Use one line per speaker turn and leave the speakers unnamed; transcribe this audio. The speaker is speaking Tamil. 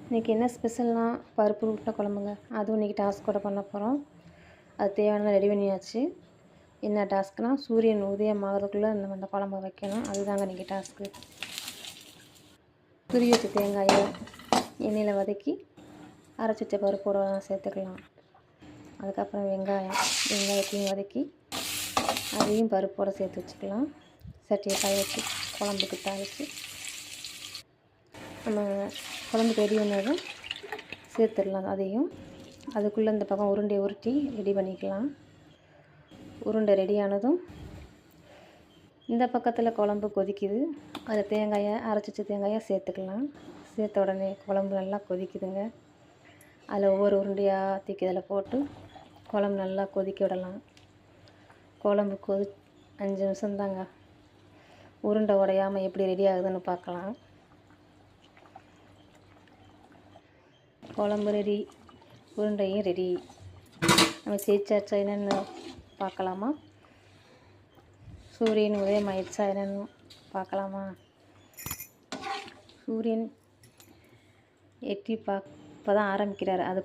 இன்றைக்கி என்ன ஸ்பெஷல்னால் பருப்பு உருண்டை குழம்புங்க. அதுவும் இன்றைக்கி டாஸ்க்கோட பண்ண போகிறோம். அது தேவையானதை ரெடி பண்ணியாச்சு. என்ன டாஸ்க்குனால் சூரியன் உதயம் ஆகிறதுக்குள்ளே நம்ம இந்த குழம்பு வைக்கணும். அதுதாங்க இன்றைக்கி டாஸ்க்கு. துருவி வச்ச தேங்காயை எண்ணெயில் வதக்கி அரைச்சி வச்ச பருப்போட சேர்த்துக்கலாம். அதுக்கப்புறம் வெங்காயத்தையும் வதக்கி அதையும் பருப்போடு சேர்த்து வச்சுக்கலாம். சட்டியை காய வச்சு குழம்புக்கு தாளித்து நம்ம குழம்புக்கு ரெடி பண்ணதும் சேர்த்துடலாம். அதையும் அதுக்குள்ளே இந்த பக்கம் உருண்டையை உருட்டி ரெடி பண்ணிக்கலாம். உருண்டை ரெடியானதும் இந்த பக்கத்தில் குழம்பு கொதிக்குது. அதில் தேங்காயை அரைச்சி வச்ச தேங்காயை சேர்த்துக்கலாம். சேர்த்த உடனே குழம்பு நல்லா கொதிக்குதுங்க. அதில் ஒவ்வொரு உருண்டையாக தூக்கி அதில் போட்டு குழம்பு நல்லா கொதிக்க விடலாம். குழம்பு 5 நிமிஷம் தாங்க. உருண்டை உடையாமல் எப்படி ரெடி ஆகுதுன்னு பார்க்கலாம். குழம்பு ரெடி, உருண்டையும் ரெடி. நம்ம ஜெயிச்சாச்சா என்னென்னு பார்க்கலாமா? சூரியன் உதயம் ஆயிடுச்சா என்னென்னு பார்க்கலாமா? சூரியன் இப்போ தான் ஆரம்பிக்கிறாரு. அது